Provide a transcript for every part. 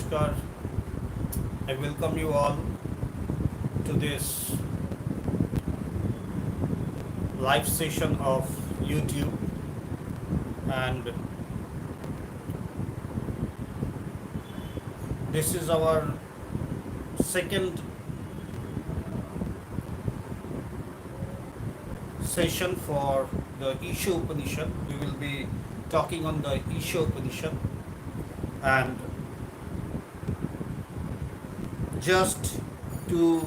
Namaskar. I welcome you all to this live session of YouTube, and this is our second session for the Isha Upanishad. We will be talking on the Isha Upanishad, and just to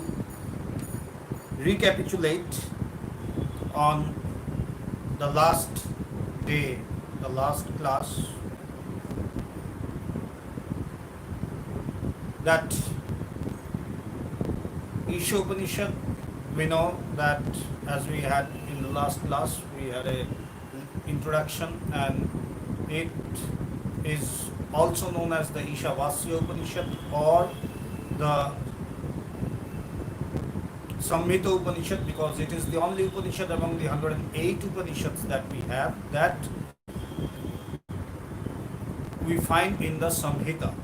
recapitulate on the last day, the last class, that Isha Upanishad, we know that as we had in the last class, we had a introduction, and it is also known as the Ishavasya Upanishad or the Samhita Upanishad, because it is the only Upanishad among the 108 Upanishads that we have that we find in the Samhita,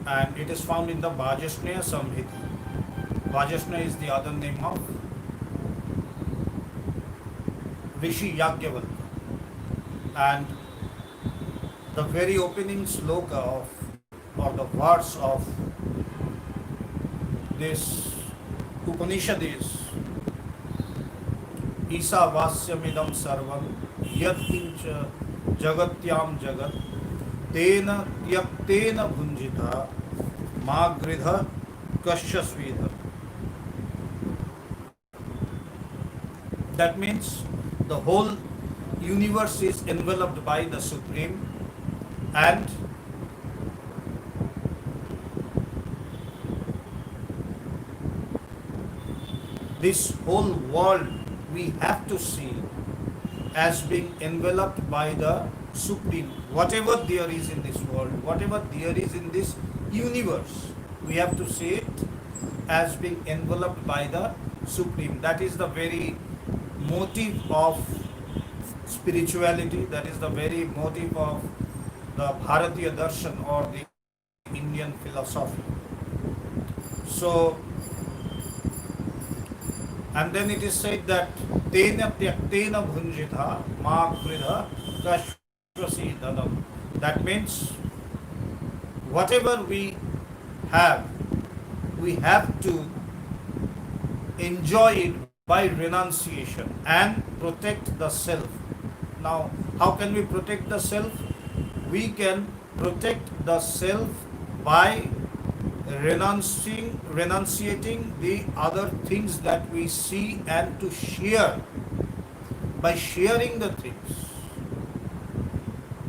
and it is found in the Vajasneya Samhita. Vajasneya is the other name of Rishi Yagyavalkya, and the very opening sloka of, or the verse of this Upanishad is Isa Vasyamidam Sarvam Yat Kincha Jagatyam Jagat Tena Yaktena Bhunjita Magridha Kashyasvidha. That means the whole universe is enveloped by the Supreme, and this whole world we have to see as being enveloped by the Supreme. Whatever there is in this world, whatever there is in this universe, we have to see it as being enveloped by the Supreme. That is the very motive of spirituality, that is the very motive of the Bharatiya Darshan or the Indian philosophy. So, and then it is said that Tena Tyaktena Bhunjitha Magridha Kashvasidhanam. That means whatever we have to enjoy it by renunciation and protect the self. Now, how can we protect the self? We can protect the self by renunciating the other things that we see, and to share. By sharing the things,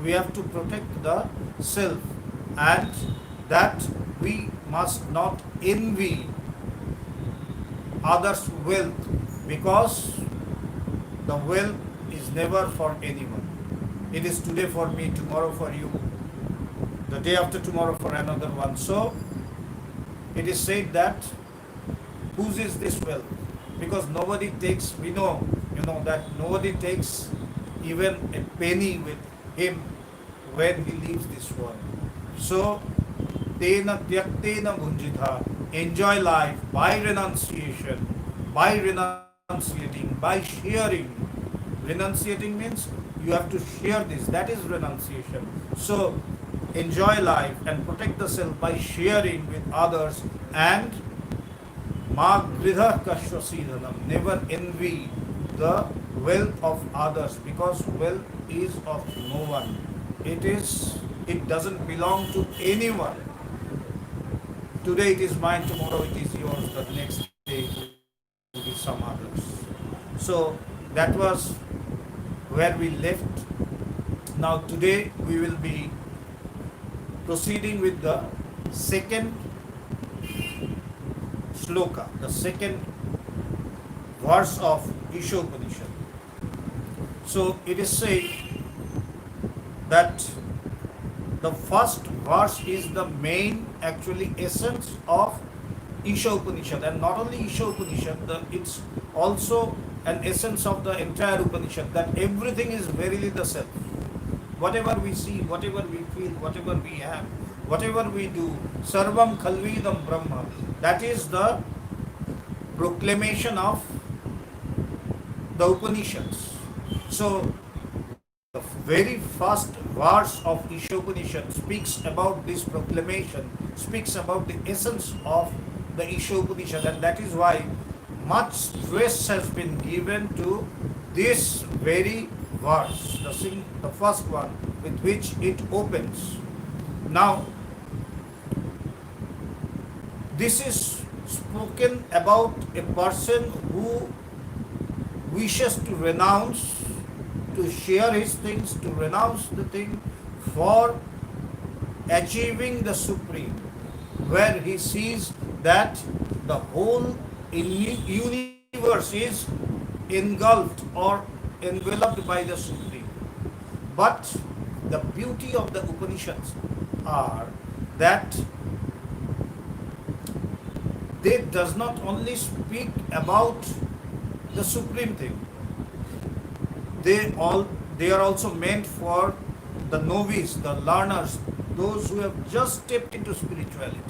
we have to protect the self, and that we must not envy others' wealth, because the wealth is never for anyone. It is today for me, tomorrow for you, the day after tomorrow for another one. So it is said that whose is this wealth? Because nobody takes, we know, that nobody takes even a penny with him when he leaves this world. So Tena Tyaktena Bhunjitha, enjoy life by renunciation, by renunciating, by sharing. Renunciating means you have to share this, that is renunciation. So enjoy life and protect the self by sharing with others, and Magridha Kashvasidhanam, never envy the wealth of others, because wealth is of no one. It doesn't belong to anyone. Today it is mine, tomorrow it is yours, the next day it will be some others. So that was where we left. Now today we will be proceeding with the second sloka, the second verse of Isha Upanishad. So it is said that the first verse is the main actually essence of Isha Upanishad, and not only Isha Upanishad, it's also an essence of the entire Upanishad, that everything is verily the self. whatever we see, whatever we feel, whatever we have, whatever we do, Sarvam Khalvidam Brahma. That is the proclamation of the Upanishads. So, the very first verse of Isha Upanishad speaks about this proclamation, speaks about the essence of the Isha Upanishad, and that is why much stress has been given to this very verse, the first one with which it opens. Now, this is spoken about a person who wishes to renounce, to share his things, to renounce the thing for achieving the supreme, where he sees that the whole universe is engulfed or enveloped by the supreme. But the beauty of the Upanishads are that they does not only speak about the supreme thing, they are also meant for the novice, the learners, those who have just stepped into spirituality.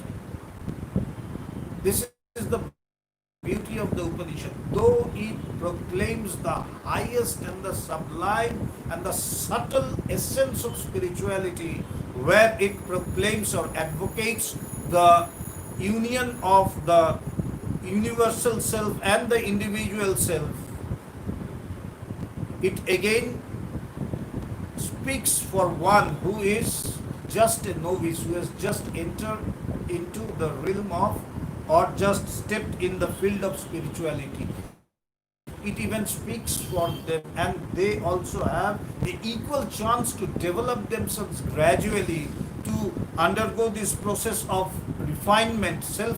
This is the beauty of the Upanishad. Though it proclaims the highest and the sublime and the subtle essence of spirituality, where it proclaims or advocates the union of the universal self and the individual self, it again speaks for one who is just a novice, who has just entered into the realm of or just stepped in the field of spirituality. It even speaks for them, and they also have the equal chance to develop themselves gradually, to undergo this process of refinement, self.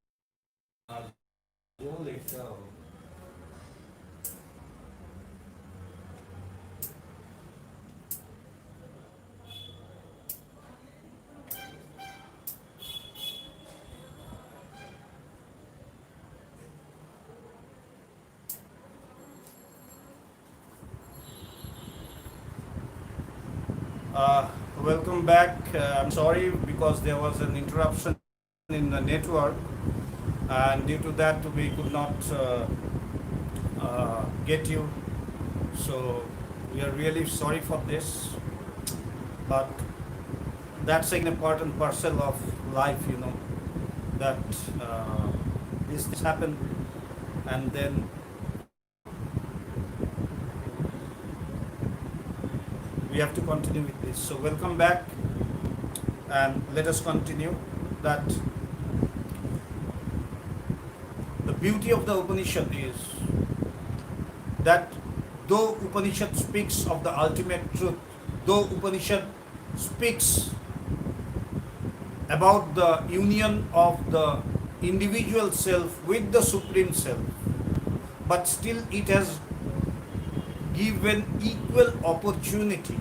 Welcome back. I'm sorry because there was an interruption in the network, and due to that we could not get you. So we are really sorry for this, but that's an important parcel of life, that this happened, and then we have to continue with this. So welcome back, and let us continue that the beauty of the Upanishad is that though Upanishad speaks of the ultimate truth, though Upanishad speaks about the union of the individual self with the supreme self, but still it has given equal opportunity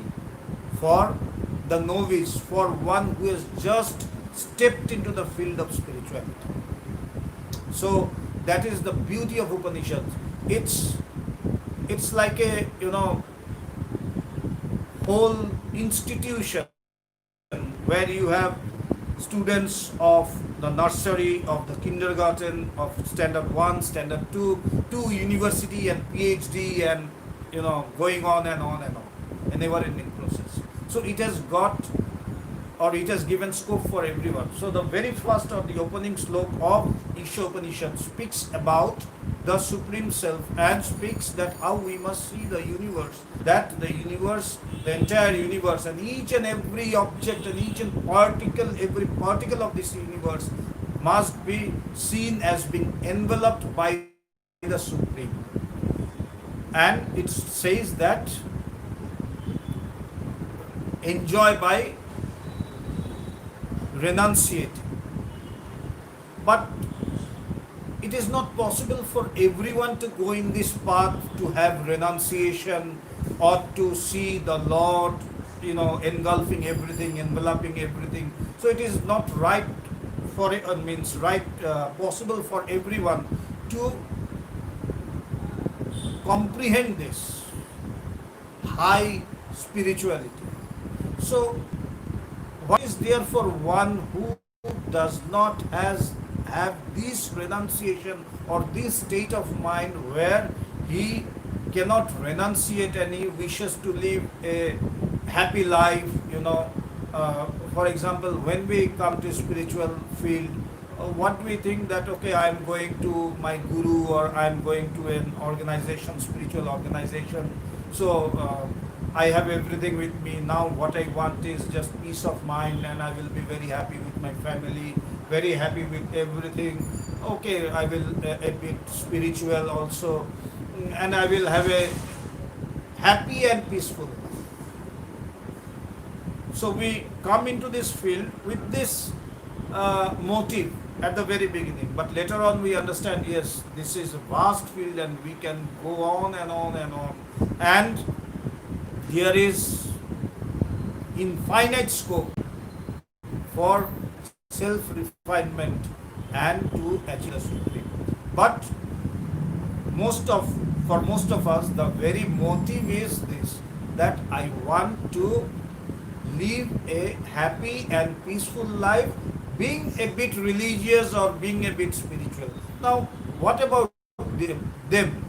for the novice, for one who has just stepped into the field of spirituality. So that is the beauty of Upanishads. It's like a whole institution where you have students of the nursery, of the kindergarten, of standard 1, standard 2, to university and PhD, and going on and on and on, a never-ending process. So it has got, or it has given scope for everyone. So the very first or the opening sloka of Isha Upanishad speaks about the Supreme Self, and speaks that how we must see the universe, that the universe, the entire universe, and each and every object and each and every particle of this universe must be seen as being enveloped by the Supreme. And it says that enjoy by renunciating. But it is not possible for everyone to go in this path, to have renunciation, or to see the Lord, engulfing everything, enveloping everything. So it is not right for it, possible for everyone to comprehend this high spirituality. So, what is there for one who does not have this renunciation or this state of mind where he cannot renunciate and he wishes to live a happy life, for example, when we come to spiritual field, what we think that okay, I am going to my guru or I am going to an organization, spiritual organization, so I have everything with me now. What I want is just peace of mind, and I will be very happy with my family, very happy with everything. Okay, I will a bit spiritual also, and I will have a happy and peaceful life. So we come into this field with this motive at the very beginning, but later on we understand, yes, this is a vast field and we can go on and on and on, and there is infinite scope for self-refinement and to achieve the supreme. But for most of us, the very motive is this, that I want to live a happy and peaceful life, being a bit religious or being a bit spiritual. Now, what about them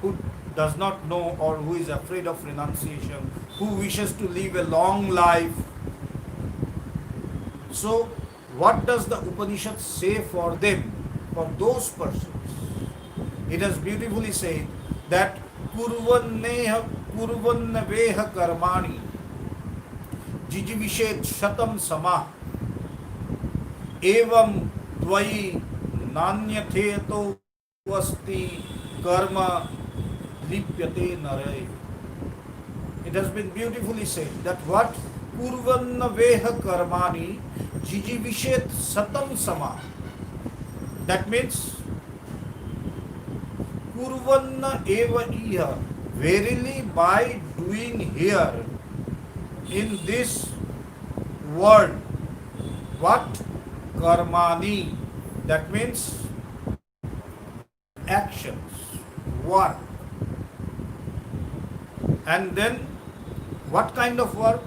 who does not know or who is afraid of renunciation, who wishes to live a long life? So, what does the Upanishads say for them, for those persons? It has beautifully said that kurvanneha kurvannaveha karmani jijivishet shatam samah evam tvai nanyatheto vasti karma lipyate naray. It has been beautifully said that what kurvannaveha karmani jijivishet satam samah. That means kurvanna eva iha, verily by doing here in this world, what karmani, that means actions, work. And then what kind of work?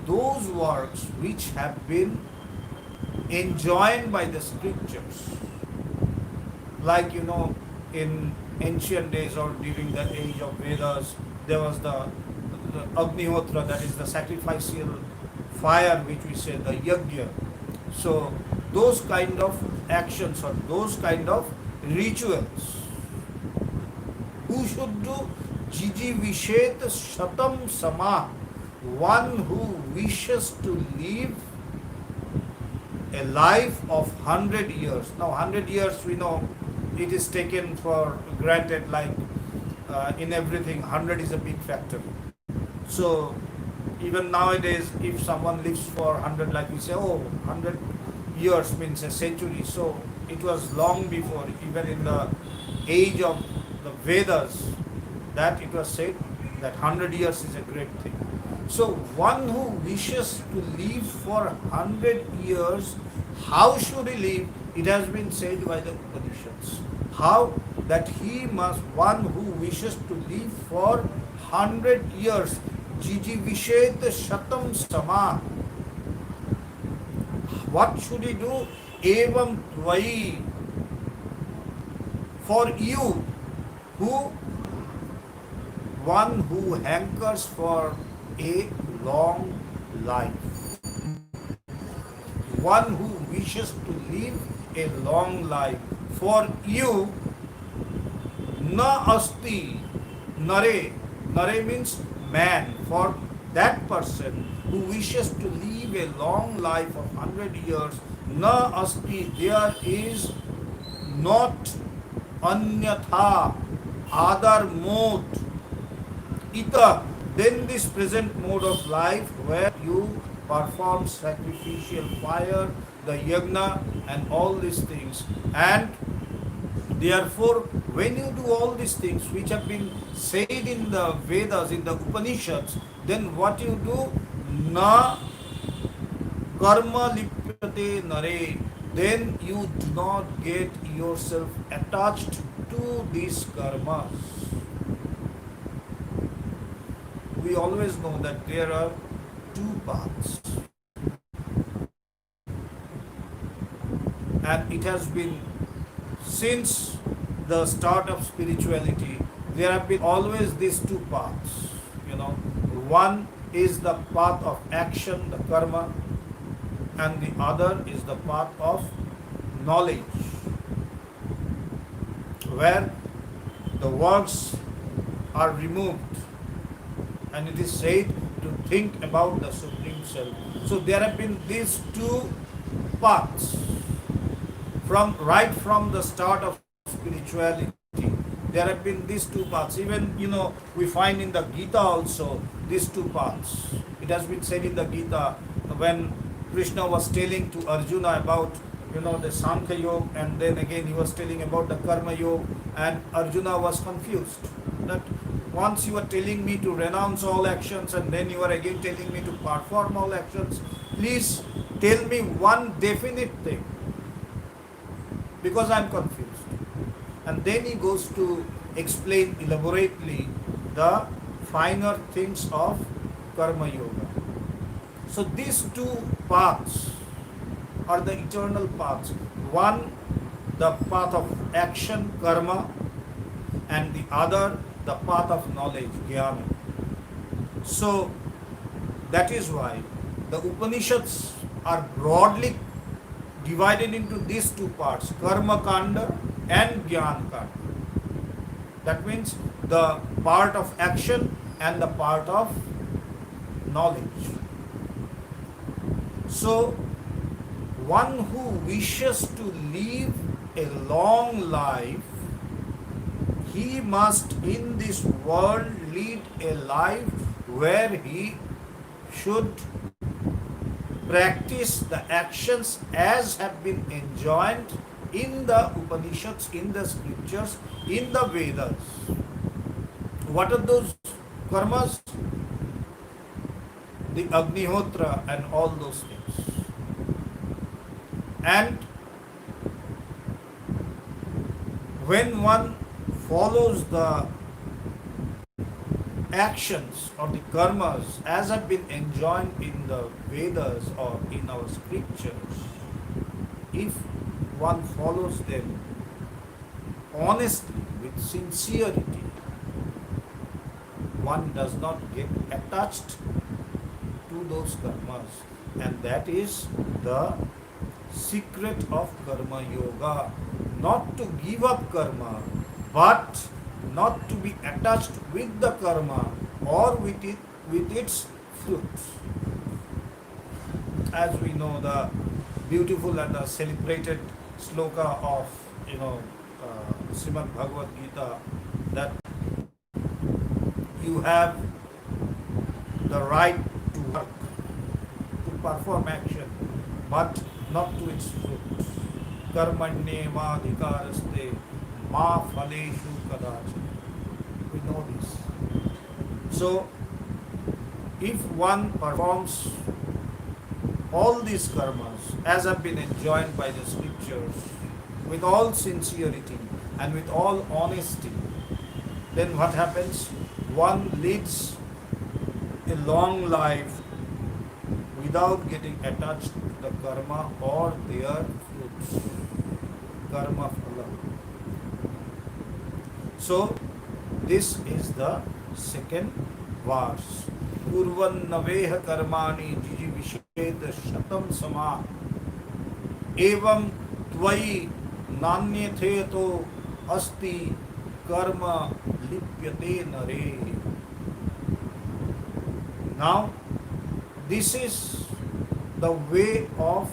Those works which have been enjoined by the scriptures, like in ancient days or during the age of Vedas, there was the Agnihotra, that is the sacrificial fire, which we say the yajna. So those kind of actions or those kind of rituals, who should do? Jiji vishet shatam sama, one who wishes to live a life of 100 years. Now 100 years, we know it is taken for granted, like in everything 100 is a big factor. So even nowadays, if someone lives for 100, like we say, 100 years means a century. So it was long before, even in the age of the Vedas, that it was said that 100 years is a great thing. So one who wishes to live for 100 years, how should he live? It has been said by the Upanishads. How? That he must, one who wishes to live for 100 years, jiji vishet shatam sama. What should he do? Evam tvai. For you, one who hankers for a long life, one who wishes to live a long life, for you, na asti nare. Nare means man. For that person who wishes to live a long life of 100 years, na asti, there is not anyatha, other mode, ita, then this present mode of life where you perform sacrificial fire, the yajna and all these things. And therefore, when you do all these things which have been said in the Vedas, in the Upanishads, then what you do? Na karma lipyate nare. Then you do not get yourself attached to these karmas. we always know that there are two paths. And it has been since the start of spirituality, there have been always these two paths. One is the path of action, the karma, and the other is the path of knowledge, where the works are removed and it is said to think about the Supreme Self. So there have been these two paths right from the start of spirituality. There have been these two paths. Even we find in the Gita also these two paths. It has been said in the Gita when Krishna was telling to Arjuna about the Sankhya Yoga, and then again he was telling about the Karma Yoga, and Arjuna was confused that once you are telling me to renounce all actions and then you are again telling me to perform all actions, please tell me one definite thing, because I am confused. And then he goes to explain elaborately the finer things of Karma Yoga. So these two paths are the eternal paths. One, the path of action, karma, and the other, the path of knowledge, jnana. So that is why the Upanishads are broadly divided into these two parts, karma kanda and jnana kanda. That means the part of action and the part of knowledge. So one who wishes to live a long life, he must in this world lead a life where he should practice the actions as have been enjoined in the Upanishads, in the scriptures, in the Vedas. What are those karmas? The Agnihotra and all those things. And when one follows the actions or the karmas as have been enjoined in the Vedas or in our scriptures, if one follows them honestly, with sincerity, one does not get attached to those karmas. And that is the secret of Karma Yoga. Not to give up karma, but not to be attached with the karma or with its fruits. As we know, the beautiful and the celebrated sloka of Srimad Bhagavad Gita, that you have the right to work, to perform action, but not to its fruits. Karmanyevadhikaraste ma phaleshu kadachana. We know this. So, if one performs all these karmas as have been enjoined by the scriptures with all sincerity and with all honesty, then what happens? One leads a long life without getting attached to the karma or their fruits. Karma phala. So, this is the second verse. Kurvan naveha karmani jiji visheda shatam sama evam tvai nanyathe to asti karma lipyate nare. Now, this is the way of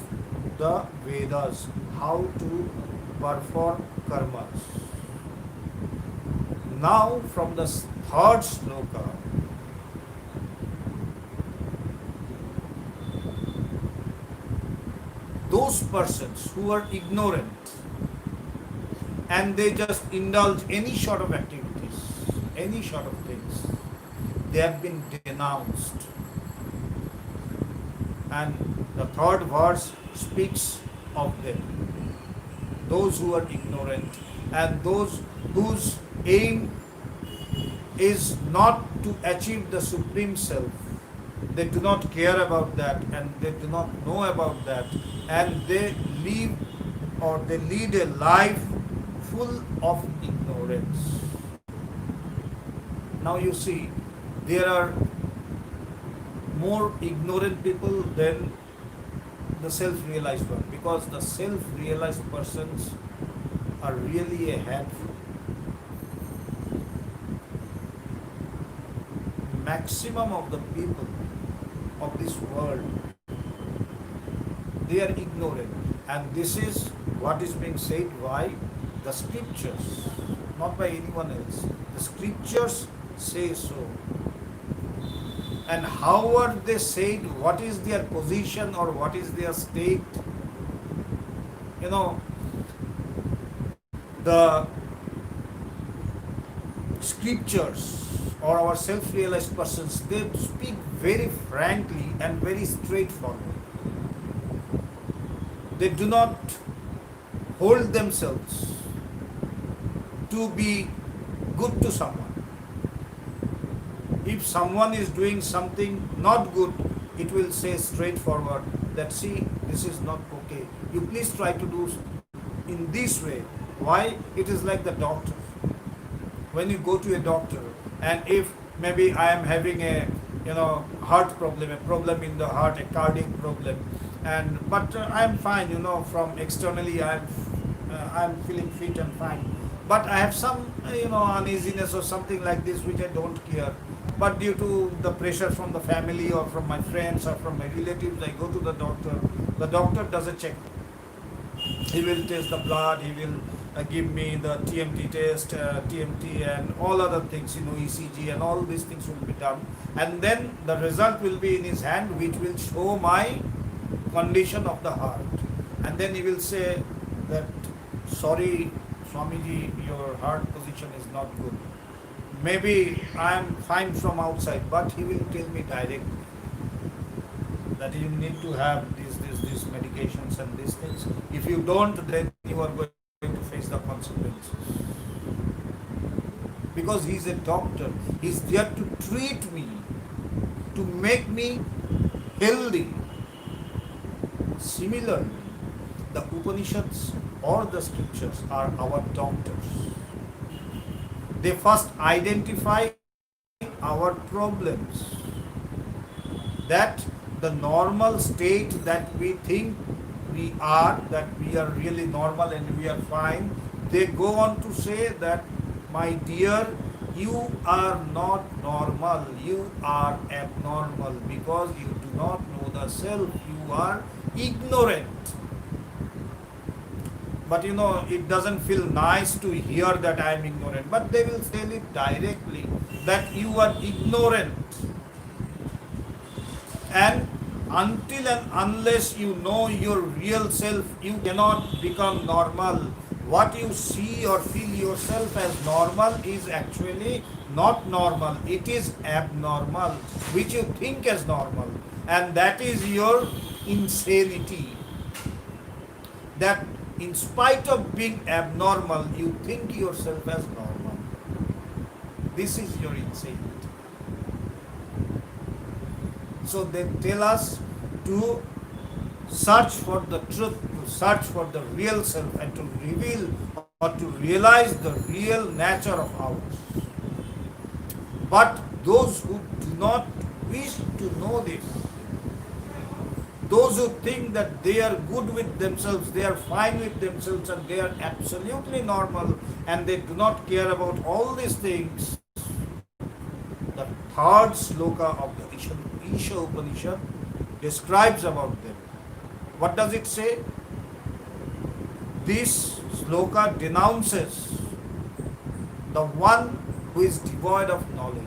the Vedas, how to perform karmas. Now, from the third sloka, those persons who are ignorant and they just indulge any sort of activities, any sort of things, they have been denounced. And the third verse speaks of them. Those who are ignorant and those whose aim is not to achieve the supreme self. They do not care about that, and they do not know about that, and they live or they lead a life full of ignorance. Now you see, there are more ignorant people than the self-realized one, because the self-realized persons are really a handful. Maximum of the people of this world, they are ignorant, and this is what is being said by the scriptures, not by anyone else. The scriptures say so. And how are they said, what is their position or what is their state? You know, the scriptures or our self-realized persons, they speak very frankly and very straightforward. They do not hold themselves to be good to someone. If someone is doing something not good, it will say straightforward that, see, this is not okay. You please try to do in this way. Why? It is like the doctor. When you go to a doctor, and if maybe I am having a heart problem, a problem in the heart, a cardiac problem, but I am fine, from externally I am feeling fit and fine, but I have some uneasiness or something like this which I don't care. But due to the pressure from the family or from my friends or from my relatives, I go to the doctor. The doctor does a check. He will test the blood, he will give me the TMT test, TMT and all other things, ECG and all these things will be done. And then the result will be in his hand, which will show my condition of the heart. And then he will say that, sorry, Swamiji, your heart position is not good. Maybe I am fine from outside, but he will tell me directly that you need to have these medications and these things. If you don't, then you are going to face the consequences. Because he is a doctor, he is there to treat me, to make me healthy. Similarly, the Upanishads or the scriptures are our doctors. They first identify our problems, that the normal state that we think we are, that we are really normal and we are fine. They go on to say that, my dear, you are not normal, you are abnormal, because you do not know the self, you are ignorant. But it doesn't feel nice to hear that I am ignorant. But they will tell it directly that you are ignorant. And until and unless you know your real self, you cannot become normal. What you see or feel yourself as normal is actually not normal. It is abnormal, which you think as normal. And that is your insanity. That in spite of being abnormal, you think yourself as normal. This is your insanity. So they tell us to search for the truth, to search for the real self, and to reveal or to realize the real nature of ours. But those who do not wish to know this, those who think that they are good with themselves, they are fine with themselves, and they are absolutely normal, and they do not care about all these things, the third sloka of the Isha Upanishad describes about them. What does it say? This sloka denounces the one who is devoid of knowledge.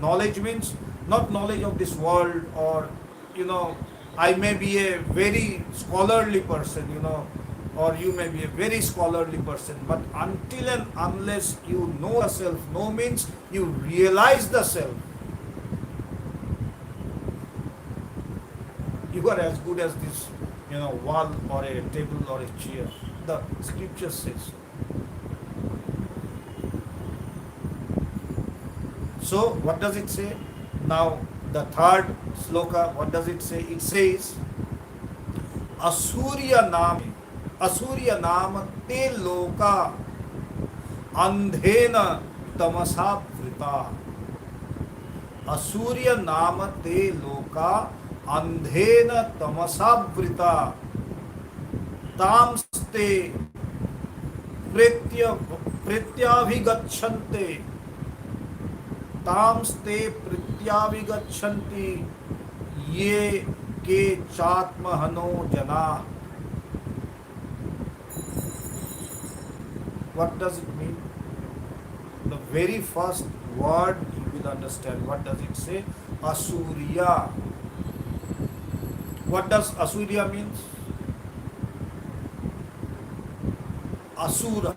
Knowledge means not knowledge of this world, or I may be a very scholarly person, or you may be a very scholarly person, but until and unless you know the self, know means you realize the self, you are as good as this, wall or a table or a chair. The scripture says so. So what does it say? Now the third sloka, what does it say? It says, Asurya Nam, Asurya Nam te loka andhena tamasa vrita. Asurya Nam te loka andhena tamasa vrita. Tamste प्रत्याभिगच्छन्ते तांस्ते प्रत्याभिगच्छन्ति ये के चात्महनो जना. What does it mean? The very first word you will understand. What does it say? Asurya. What does Asurya means? Asura.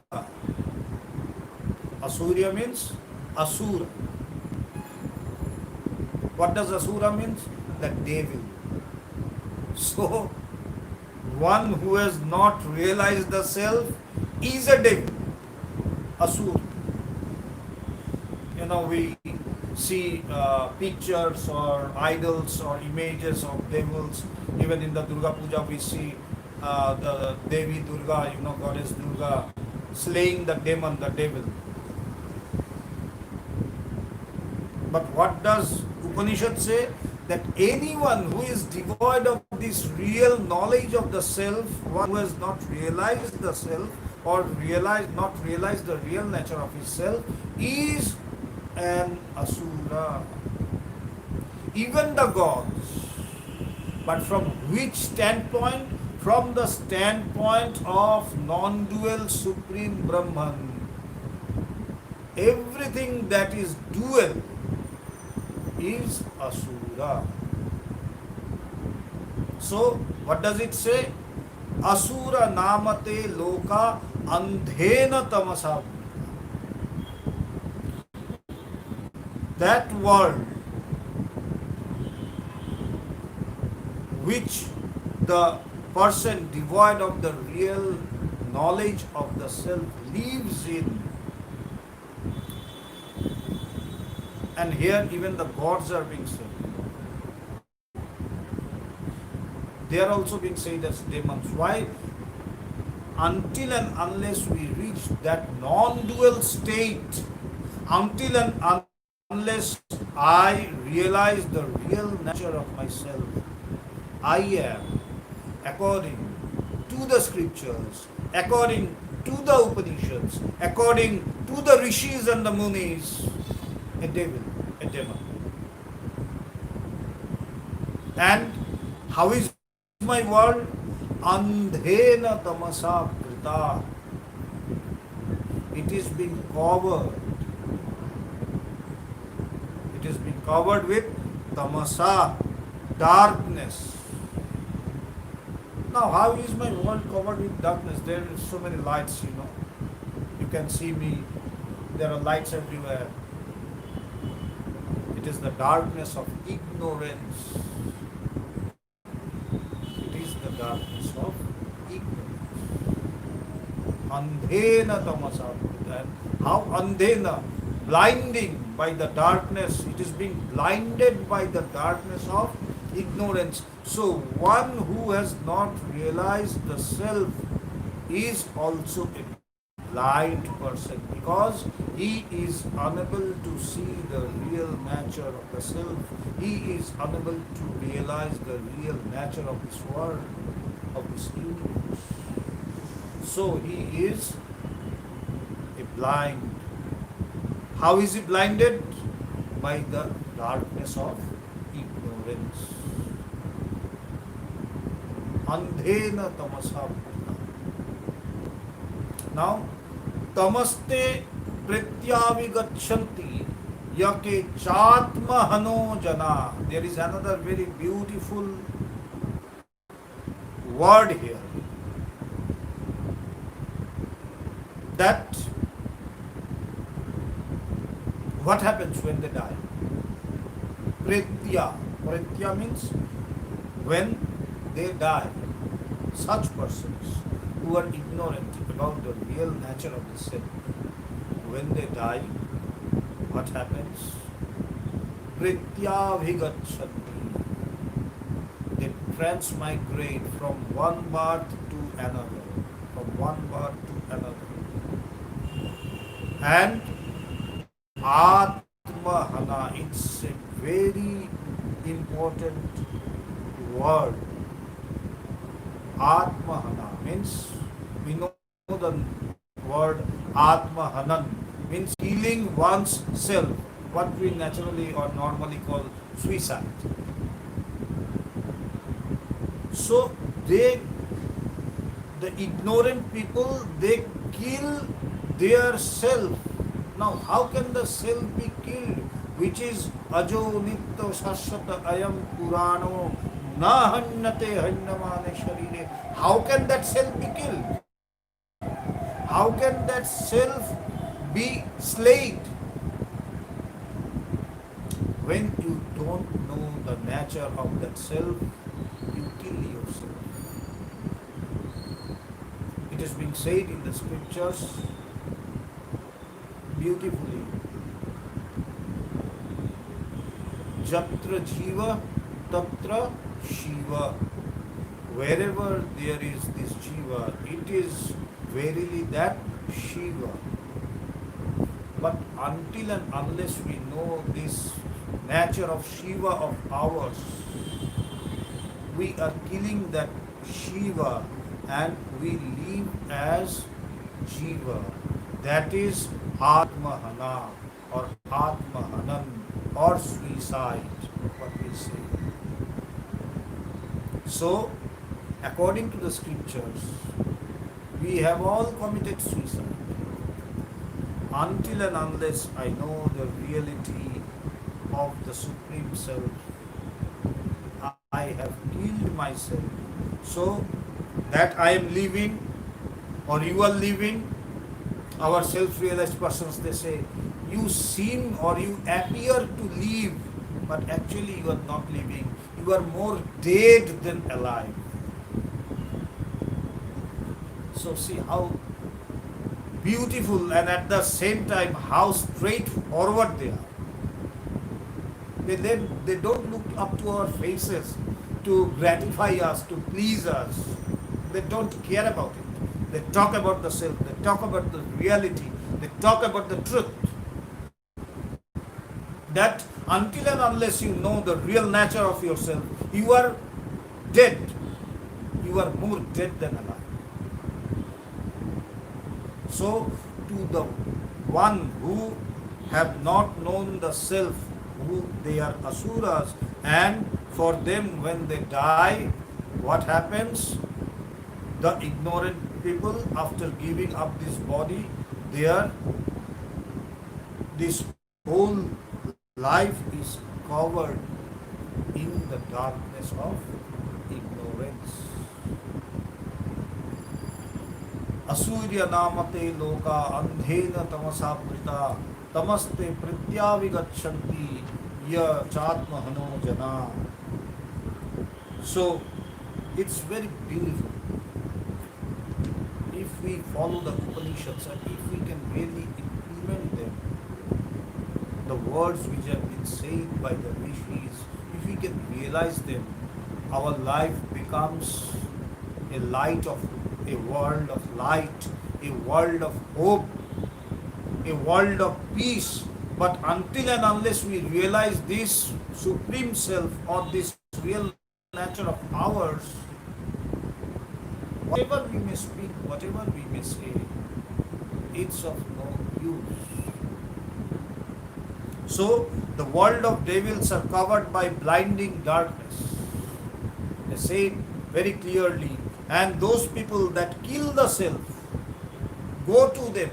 Asurya means Asura. What does Asura means? The devil. So, one who has not realized the self is a devil. Asura. You know, we see pictures or idols or images of devils. Even in the Durga Puja we see the Devi Durga, Goddess Durga, slaying the demon, the devil. But what does Upanishad say? That anyone who is devoid of this real knowledge of the self, one who has not realized the self or not realized the real nature of his self, is an Asura. Even the gods. But from which standpoint? From the standpoint of non-dual Supreme Brahman. Everything that is dual is Asura. So, what does it say? Asura namate loka andhena tamasa. That world which the person devoid of the real knowledge of the self lives in. And here even the gods are being said. They are also being said as demons. Why? Until and unless we reach that non-dual state, until and unless I realize the real nature of myself, I am, according to the scriptures, according to the Upanishads, according to the rishis and the munis, a devil, a demon. And how is my world? Andhena tamasa krita. It is being covered. It is being covered with tamasa, darkness. Now, how is my world covered with darkness? There are so many lights, You can see me. There are lights everywhere. It is the darkness of ignorance. It is the darkness of ignorance. Andhena tamasa. And how andhena? Blinding by the darkness. It is being blinded by the darkness of ignorance. So one who has not realized the self is also a blind person, because he is unable to see the real nature of the self. He is unable to realize the real nature of this world, of this universe. So he is a blind. How is he blinded? By the darkness of ignorance. Andhena tamasa. Now, tamaste pratyavigachanti yake chatmahano jana. There is another very beautiful word here. That what happens when they die? Pritya. Pritya means when they die. Such persons who are ignorant about the real nature of the self, when they die, what happens? Prityabhigachanti. They transmigrate from one birth to another, from one birth to another. And Atmahana, it's a very important word. Atmahana means, we know the word Atmahanan means killing one's self, what we naturally or normally call suicide. So the ignorant people, they kill their self. Now how can the self be killed, which is ajo nitya shashwata ayam purano na hanyate hanyamane sharire? How can that self be killed? How can that self be slain? When you don't know the nature of that self, you kill yourself. It is being said in the scriptures beautifully. Jatra jiva, tatra shiva. Wherever there is this jiva, it is verily that Shiva. But until and unless we know this nature of Shiva of ours, we are killing that Shiva and we live as Jiva. That is Atmahana or Atmahanan or suicide, what we say. So, according to the scriptures, we have all committed suicide. Until and unless I know the reality of the Supreme Self, I have killed myself. So that I am living or you are living, our self-realized persons, they say, you seem or you appear to live, but actually you are not living. You are more dead than alive. So see how beautiful and at the same time how straightforward they are. They don't look up to our faces to gratify us, to please us. They don't care about it. They talk about the self, they talk about the reality, they talk about the truth. That until and unless you know the real nature of yourself, you are dead. You are more dead than alive. So, to the one who have not known the self, who they are asuras, and for them when they die, what happens? The ignorant people, after giving up this body, this whole life is covered in the darkness of ignorance. Asurya namate loka andhena tamasaprita tamaste prityavigachanti ya chatmahano jana. So it's very beautiful. If we follow the Upanishads and if we can really implement them, the words which have been said by the rishis, if we can realize them, our life becomes a world of light, a world of hope, a world of peace. But until and unless we realize this Supreme Self or this real nature of ours, whatever we may speak, whatever we may say, it's of no use. So, the world of devils are covered by blinding darkness. They say it very clearly. And those people that kill the self, go to them.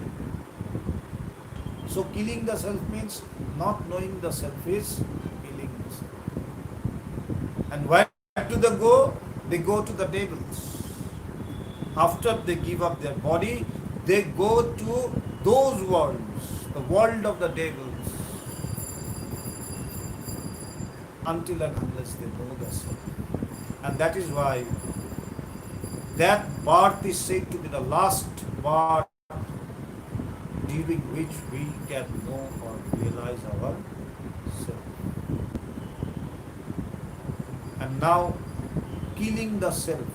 So, killing the self means not knowing the self is killing the self. And where do they go? They go to the devils. After they give up their body, they go to those worlds, the world of the devils, until and unless they know the self. And that is why that birth is said to be the last birth during which we can know or realize our self. And now, killing the self,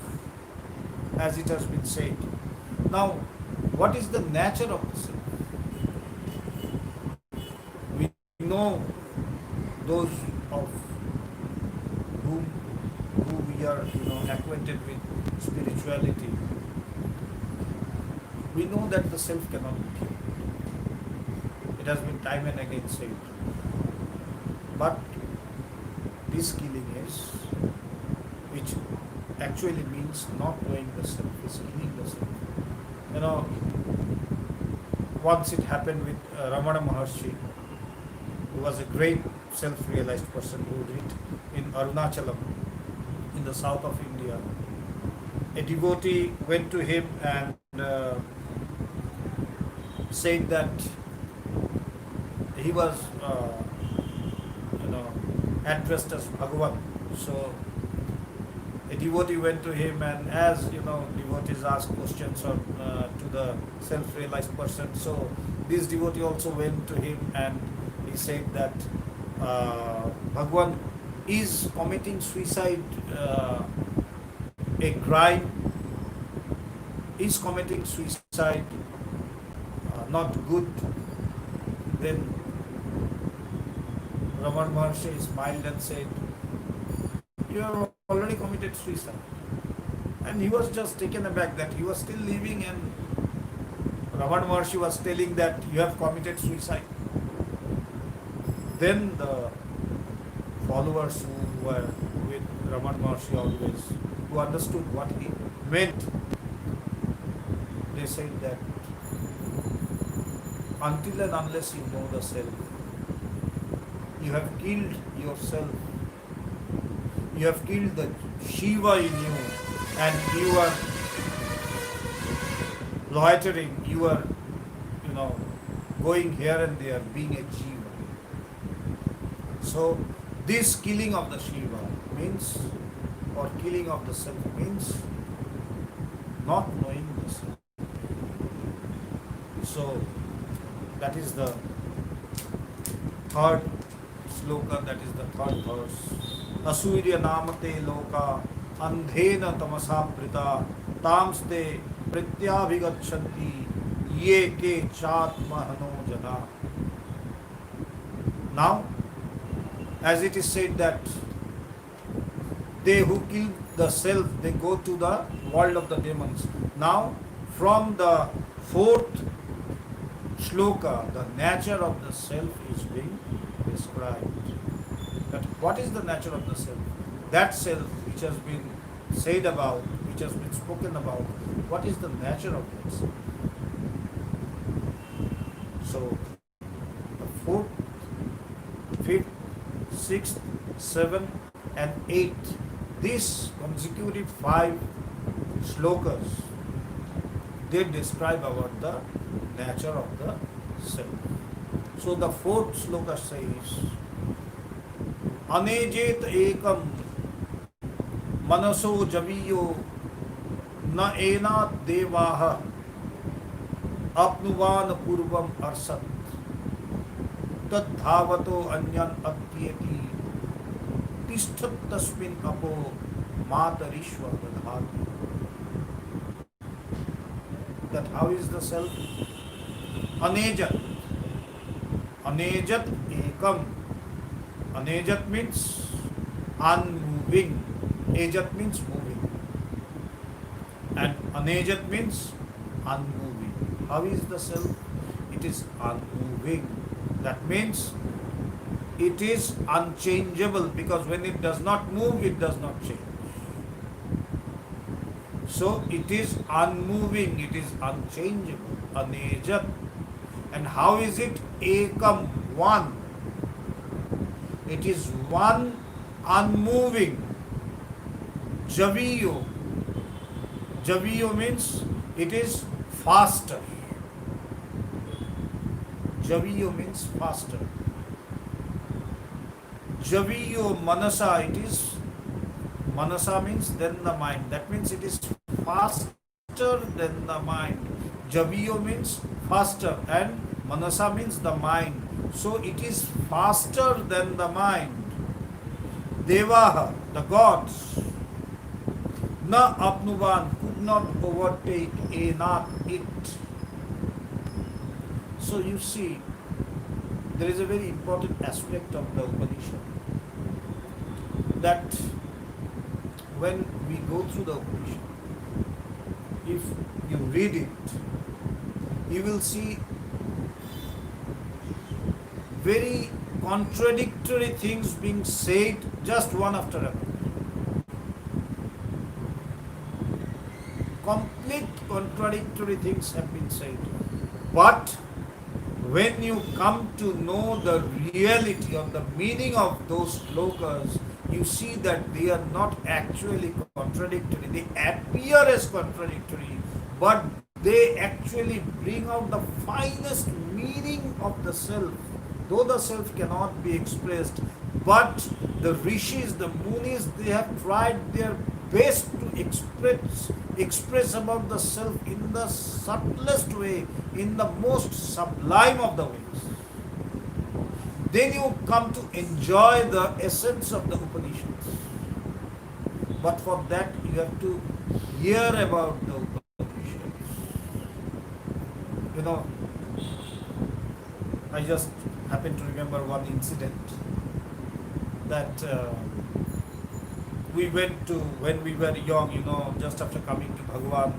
as it has been said. Now, what is the nature of the self? We know those of whom who we are, acquainted with spirituality. We know that the self cannot be killed. It has been time and again said. But this killing is, which actually means not knowing the self, is killing the self. Once it happened with Ramana Maharshi, who was a great self-realized person who lived in Arunachalam, in the south of India. A devotee went to him and said that he was, addressed as Bhagavan. So a devotee went to him, and as devotees ask questions to the self-realized person, so this devotee also went to him and he said that Bhagavan, is committing suicide a crime? Is committing suicide not good? Then Ramana Maharshi smiled and said, "You have already committed suicide." And he was just taken aback that he was still living, and Ramana Maharshi was telling that you have committed suicide. Then the followers who were with Ramana Maharshi always, who understood what he meant, they said that until and unless you know the self, you have killed yourself. You have killed the Shiva in you, and you are loitering, you are, going here and there, being a Jiva. So, this killing of the Shiva means, or killing of the self means, not knowing the self. So, that is the third sloka, that is the third verse. Asurya namate loka andhena tamasa prita tamste pratyabhigachanti ye ke chatmahano jana. Now, as it is said that they who kill the self, they go to the world of the demons. Now, from the fourth shloka, the nature of the self is being described. That what is the nature of the self? That self which has been said about, which has been spoken about, what is the nature of that self? So, the fourth, fifth, sixth, seventh, and eighth, these consecutive 5 shlokas, they describe about the nature of the self. So the fourth sloka says, Anejet ekam manaso javiyo na enat devaha apnuvan purvam arsat tad dhavato anyan atyeti tishtat tasmin apo matarishwa dadhati. That how is the self? Anejat. Anejat ekam. Anejat means unmoving. Ejat means moving. And anejat means unmoving. How is the self? It is unmoving. That means it is unchangeable, because when it does not move, it does not change. So it is unmoving, it is unchangeable. Anejat. And how is it? Ekam, one. It is one, unmoving. Javiyo. Javiyo means it is faster. Javiyo means faster. Javiyo manasa, it is, manasa means then the mind. That means it is faster than the mind. Javiyo means faster, and Manasa means the mind. So it is faster than the mind. Devaha, the gods, na apnuvan, could not overtake enat it. So you see, there is a very important aspect of the Upanishad, that when we go through the Upanishad, if you read it, you will see very contradictory things being said, just one after another. Complete contradictory things have been said. But when you come to know the reality of the meaning of those slokas, you see that they are not actually contradictory. They appear as contradictory, but they actually bring out the finest meaning of the self. Though the self cannot be expressed, but the rishis, the munis, they have tried their best to express about the self in the subtlest way, in the most sublime of the ways. Then you come to enjoy the essence of the Upanishads. But for that you have to hear about the Upanishads. You know, I just happen to remember one incident that we went to when we were young, just after coming to Bhagavan,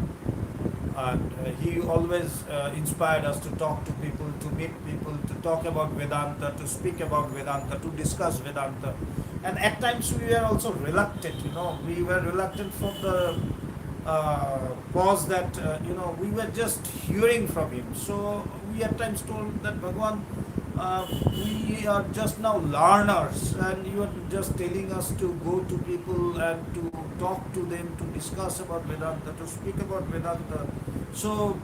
and he always inspired us to talk to people, to meet people, to talk about Vedanta, to speak about Vedanta, to discuss Vedanta. And at times we were also reluctant, we were reluctant from the cause that, we were just hearing from him. So we at times told that Bhagavan, we are just now learners, and you are just telling us to go to people and to talk to them, to discuss about Vedanta, to speak about Vedanta. So,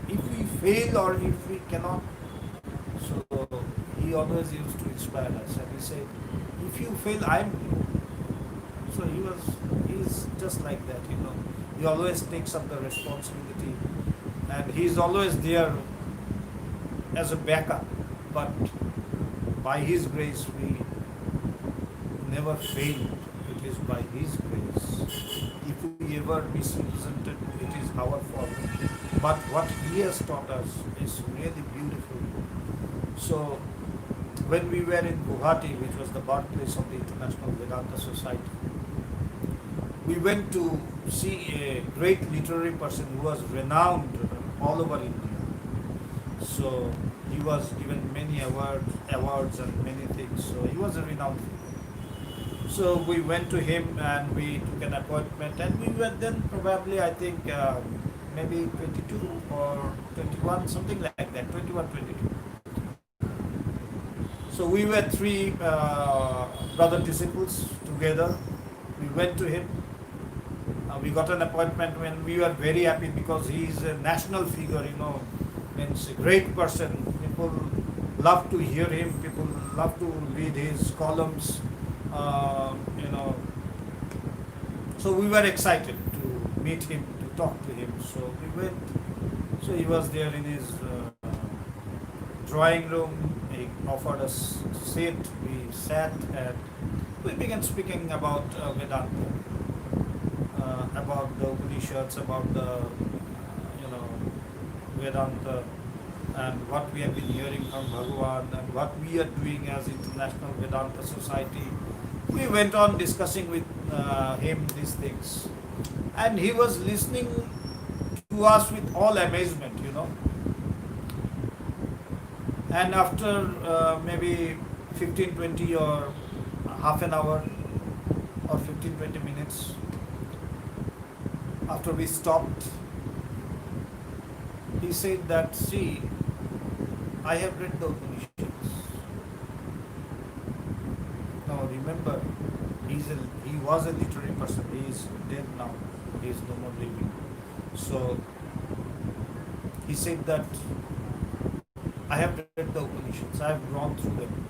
if we fail or if we cannot, so he always used to inspire us, and he said, if you fail, I'm here. So he's just like that, He always takes up the responsibility, and he's always there as a backup, but by his grace we never failed. It is by his grace. If we ever misrepresented, it is our fault. But what he has taught us is really beautiful. So when we were in Guwahati, which was the birthplace of the International Vedanta Society, we went to see a great literary person who was renowned all over India. So he was given many awards and many things. So he was a renowned figure. So we went to him and we took an appointment, and we were then probably, I think, maybe 22 or 21, something like that, 21, 22. So we were three brother disciples together. We went to him. We got an appointment when we were very happy because he is a national figure, means a great person. People love to hear him. People love to read his columns, So we were excited to meet him, to talk to him. So we went. So he was there in his drawing room. He offered us a seat. We sat and we began speaking about Vedanta, about the Upanishads, about the Vedanta, and what we have been hearing from Bhagavan, and what we are doing as International Vedanta Society. We went on discussing with him these things, and he was listening to us with all amazement, And after maybe 15, 20 or half an hour or 15, 20 minutes, after we stopped, he said that, see, I have read the Upanishads. Now remember, he was a literary person. He is dead now. He is no more living. So he said that I have read the Upanishads. I have gone through them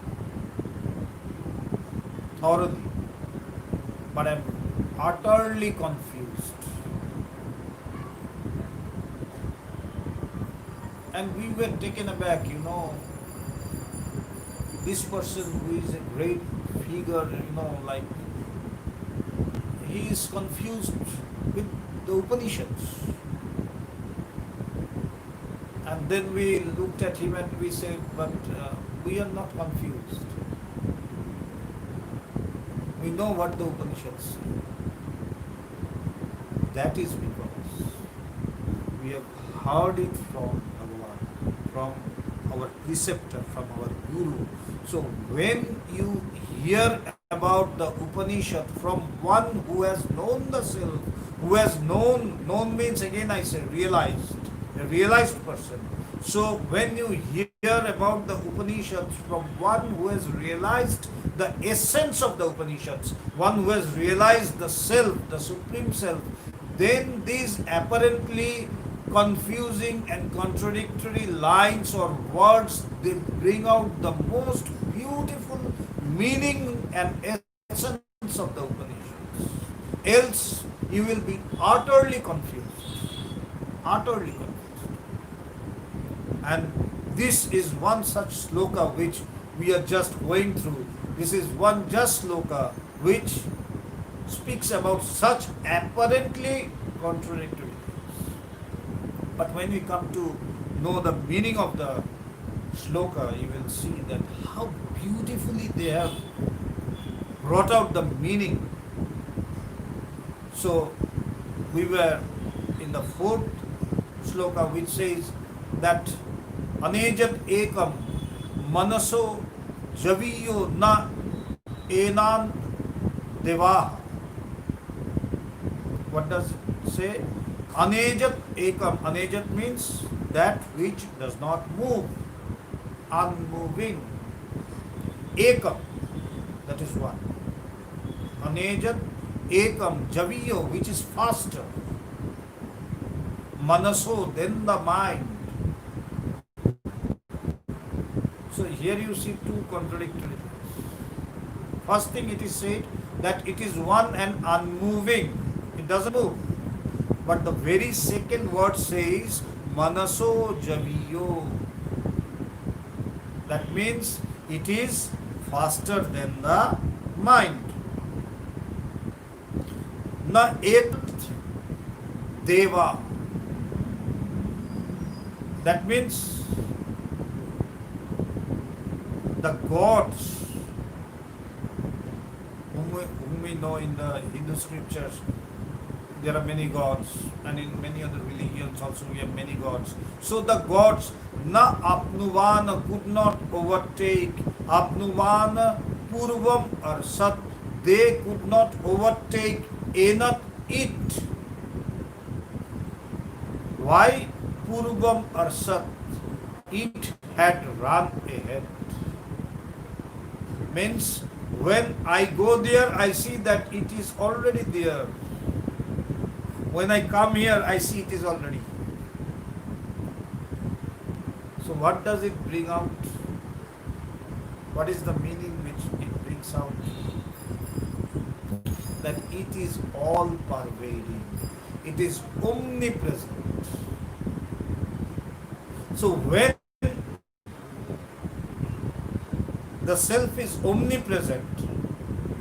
thoroughly, but I am utterly confused. And we were taken aback, this person who is a great figure, like he is confused with the Upanishads. And then we looked at him and we said, but we are not confused. We know what the Upanishads say. That is because we have heard it from Bhagavan, from our preceptor, from our Guru. So when you hear about the Upanishad from one who has known the self, who has known means, again I say realized, a realized person. So when you hear about the Upanishads from one who has realized the essence of the Upanishads, one who has realized the self, the supreme self, then these apparently confusing and contradictory lines or words, they bring out the most beautiful meaning and essence of the Upanishads. Else you will be utterly confused. Utterly confused. And this is one such sloka which we are just going through. This is one just sloka which speaks about such apparently contradictory things. But when we come to know the meaning of the sloka, you will see that how beautifully they have brought out the meaning. So we were in the fourth sloka which says that anejat ekam manaso javiyo na enan devaha. What does it say? Anejat ekam. Anejat means that which does not move, unmoving. Ekam, that is one. Anejat ekam javiyo, which is faster. Manaso, then the mind. So here you see two contradictory things. First thing it is said that it is one and unmoving. It doesn't move. But the very second word says manaso javiyo. That means it is faster than the mind. Na et deva. That means the gods whom we know in the Hindu scriptures, there are many gods, and in many other religions also we have many gods. So the gods, na apnuvana, could not overtake, apnuvana purvam or sat, they could not overtake enat it. Why? Purvam or sat, it had run ahead. Means when I go there, I see that it is already there. When I come here, I see it is already. So what does it bring out? What is the meaning which it brings out? That it is all pervading. It is omnipresent. So when the self is omnipresent,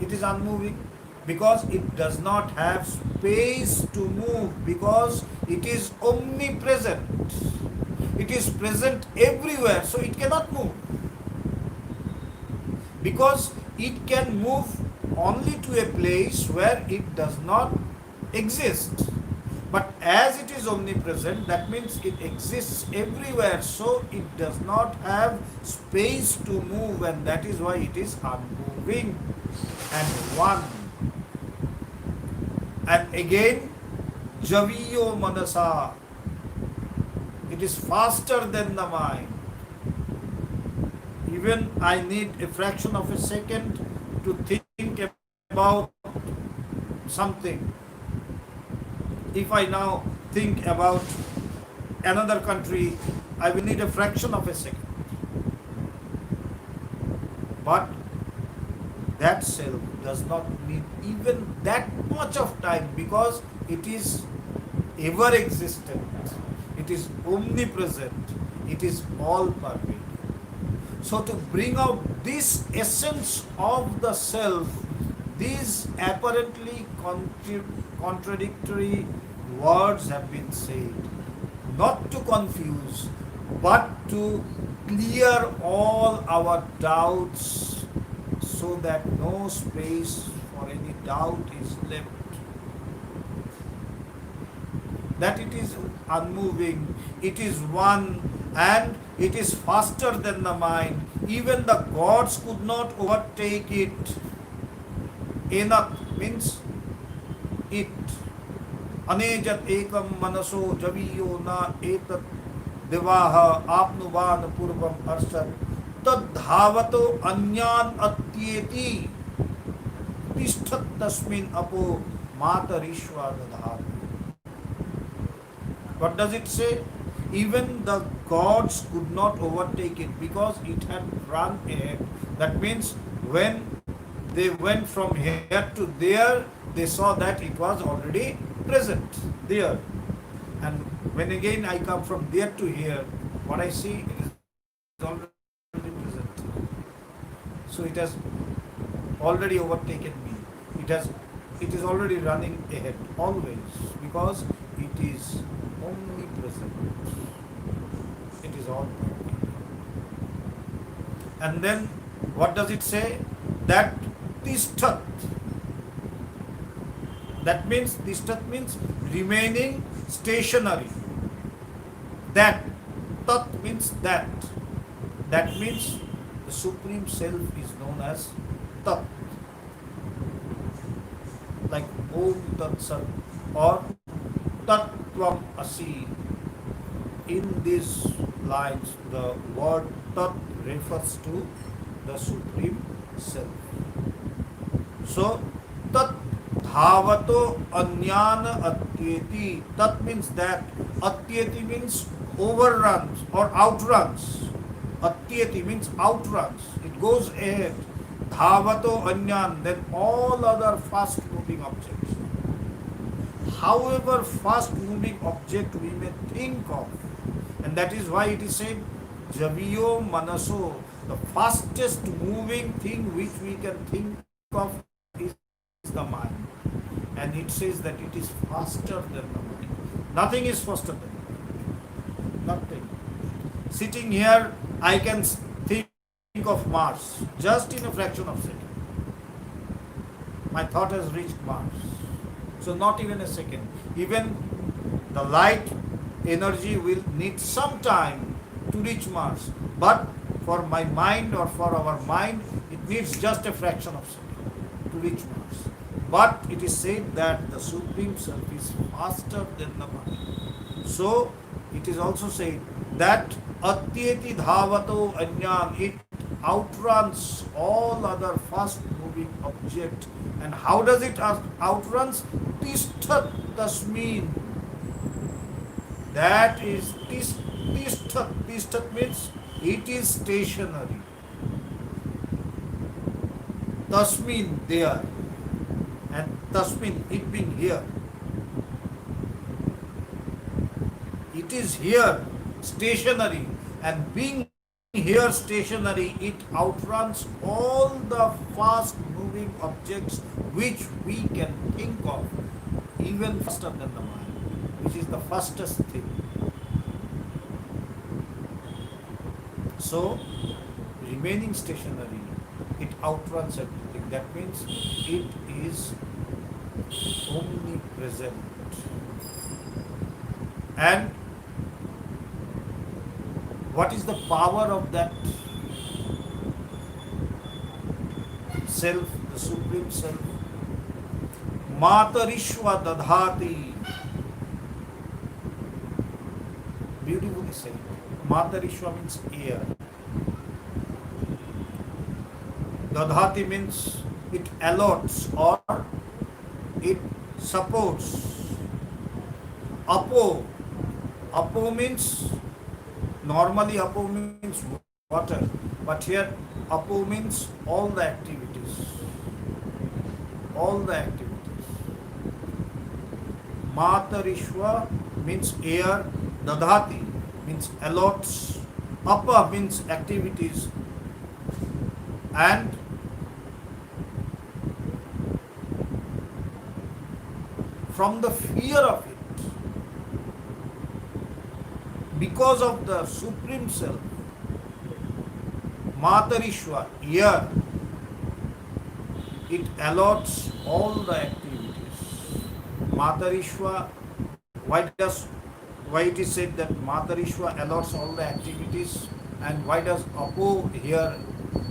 it is unmoving because it does not have space to move, because it is omnipresent. It is present everywhere, so it cannot move. Because it can move only to a place where it does not exist. But as it is omnipresent, that means it exists everywhere, so it does not have space to move, and that is why it is unmoving and one. And again, javiyo manasa, it is faster than the mind. Even I need a fraction of a second to think about something. If I now think about another country, I will need a fraction of a second. But that self does not need even that much of time, because it is ever existent. It is omnipresent. It is all pervading. So to bring out this essence of the self, these apparently contradictory words have been said, not to confuse, but to clear all our doubts so that no space for any doubt is left. That it is unmoving, it is one, and it is faster than the mind. Even the gods could not overtake it. Enat means it. Anejat ekam manaso javiyo na etat devaha apnuvan purvam arsat tad dhavato anyan atyeti tishtat tasmin apo matarishwa dadhat. What does it say? Even the gods could not overtake it because it had run ahead. That means when they went from here to there, they saw that it was already present there. And when again I come from there to here, what I see is already present. So it has already overtaken me. It is already running ahead always because it is omnipresent. It is all. And then what does it say? That tishtat. That means tishtat means remaining stationary. That tat means that. That means the Supreme Self is known as tat. Like Om Tat Sat or Tat Tvam Asi. In these lines, the word Tat refers to the Supreme Self. So, Tat Dhavato Anyana Atyeti. Tat means that. Atyeti means overruns or outruns. Atyeti means outruns. It goes ahead. Dhavato Anyan, then all other fast moving objects. However fast moving object we may think of, and that is why it is said Javiyo Manaso, the fastest moving thing which we can think of is the mind. And it says that it is faster than the mind. Nothing is faster than it. Nothing. Sitting here, I can think of Mars just in a fraction of a second. My thought has reached Mars. So not even a second. Even the light energy will need some time to reach Mars. But for my mind or for our mind, it needs just a fraction of a second to reach Mars. But it is said that the Supreme Self is faster than the mind. So it is also said that Atyeti Dhavato Anyan, it outruns all other fast moving objects. And how does it outruns? Tishtat Tasmin. That is Tishtat. Tishtat means it is stationary. Tasmin, there. And Tasmin, it being here. It is here, stationary. And being here stationary, it outruns all the fast moving objects which we can think of, even faster than the mind, which is the fastest thing. So, remaining stationary, it outruns everything. That means it is omnipresent. And what is the power of that self, the Supreme Self? Matarishwa dadhati. Beautifully said. Matarishwa means air. Dadhati means it allots or it supports. Apo. Apo means, normally Apo means water, but here Apo means all the activities. All the activities. Matarishwa means air. Dadhati means allots. Apa means activities, and from the fear of it, because of the Supreme Self, Matarishwa, here, it allots all the activities. Matarishwa, why it is said that Matarishwa allots all the activities, and why does Apo here,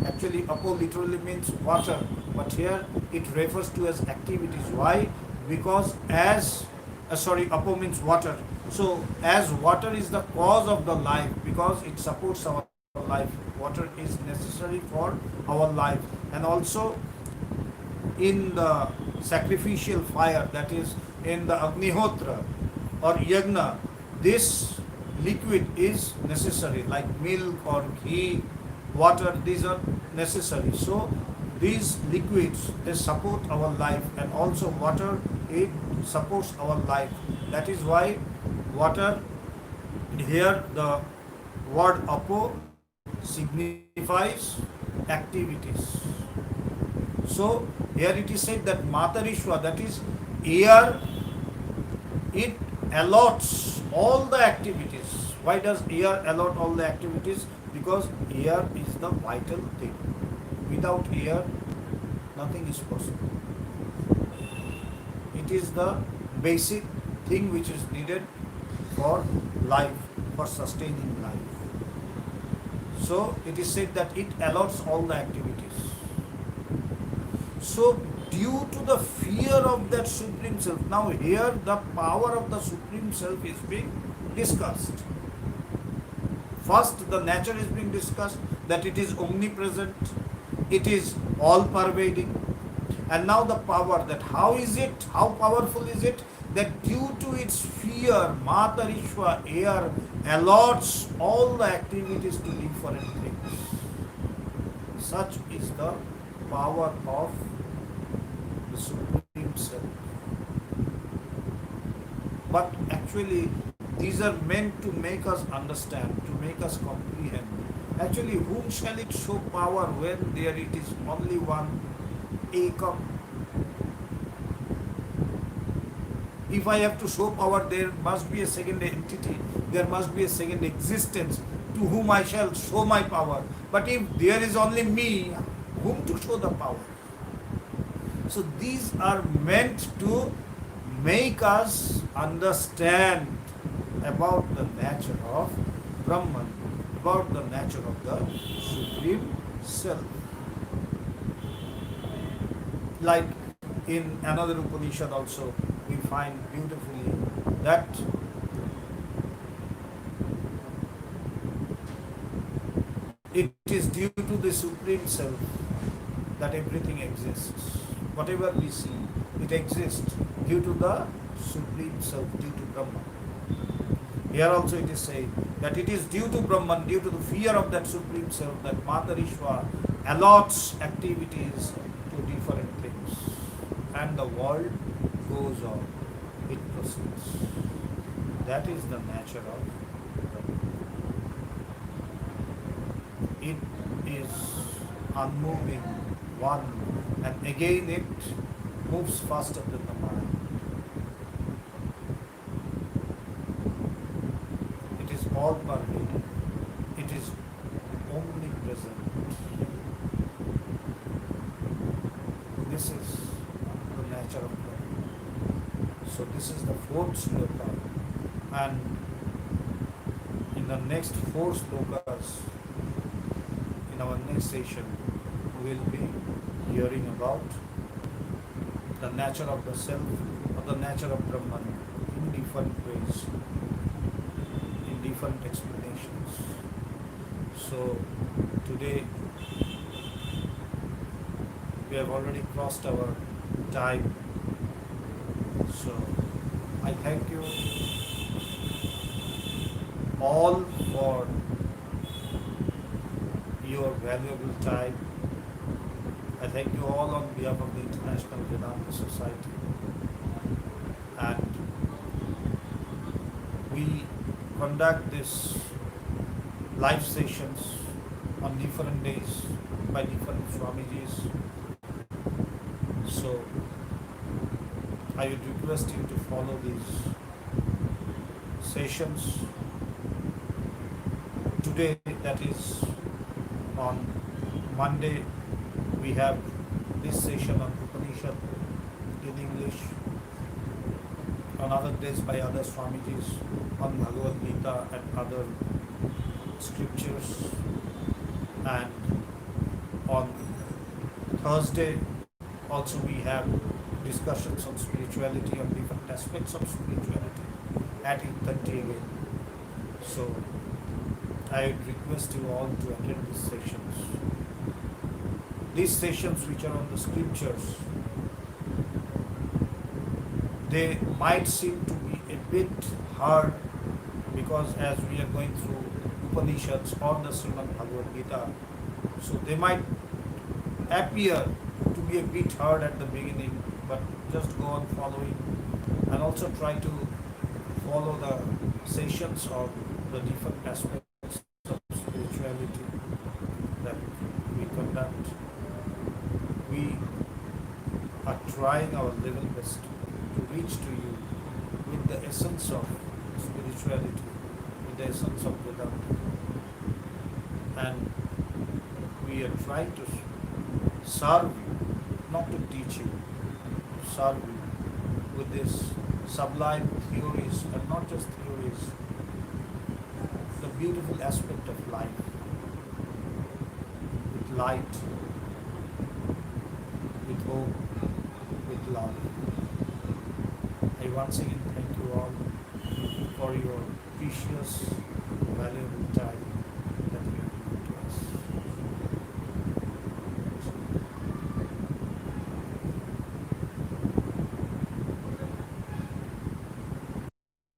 actually Apo literally means water, but here it refers to as activities. Why? Because Apo means water. So as water is the cause of the life, because it supports our life, water is necessary for our life. And also in the sacrificial fire, that is in the Agnihotra or Yagna, this liquid is necessary, like milk or ghee, water, these are necessary. So these liquids, they support our life, and also water, it supports our life. That is why water, here the word apo signifies activities. So here it is said that Matarishwa, that is air, it allots all the activities. Why does air allot all the activities? Because air is the vital thing. Without air, nothing is possible. It is the basic thing which is needed for life, for sustaining life. So it is said that it allots all the activities. So due to the fear of that Supreme Self, now here the power of the Supreme Self is being discussed. First, the nature is being discussed, that it is omnipresent, it is all pervading. And now the power, that how is it, how powerful is it, that due to its fear, Matarishwa, air, allots all the activities to different things. Such is the power of the Supreme Self. But actually, these are meant to make us understand, to make us comprehend. Actually, whom shall it show power when there it is only one ekam? If I have to show power, there must be a second entity, there must be a second existence to whom I shall show my power. But if there is only me, whom to show the power? So these are meant to make us understand about the nature of Brahman, about the nature of the Supreme Self. Like in another Upanishad also, we find beautifully that it is due to the Supreme Self that everything exists. Whatever we see, it exists due to the Supreme Self, due to Brahman. Here also it is said that it is due to Brahman, due to the fear of that Supreme Self, that Matarishwa allots activities to different things. And the world goes on, it proceeds. That is the nature of Brahman. It is unmoving, one, and again it moves faster than the mind. It is all pervading. It is omnipresent. This is the nature of God. So this is the fourth sloka, and in the next four slokas, in our next session, we will be hearing about the nature of the self, or the nature of Brahman in different ways, in different explanations. So today we have already crossed our time. So I thank you all for your valuable time. I thank you all on behalf of the International Vedanta Society. And we conduct this live sessions on different days by different Swamijis. So I would request you to follow these sessions. Today, that is on Monday, we have this session on Upanishad in English, on other days by other Swamijis, on Bhagavad Gita and other scriptures, and on Thursday also we have discussions on spirituality, on different aspects of spirituality at 8:30 again. So I would request you all to attend these sessions. These sessions which are on the scriptures, they might seem to be a bit hard because as we are going through Upanishads or the Srimad Bhagavad Gita, so they might appear to be a bit hard at the beginning, but just go on following and also try to follow the sessions of the different aspects of spirituality that we conduct. We are trying our level best to reach to you with the essence of spirituality, with the essence of Vedanta. And we are trying to serve you, not to teach you, to serve you with this sublime theories, and not just theories, the beautiful aspect of life, with light, with hope, with love. I once again thank you all for your precious, valuable time.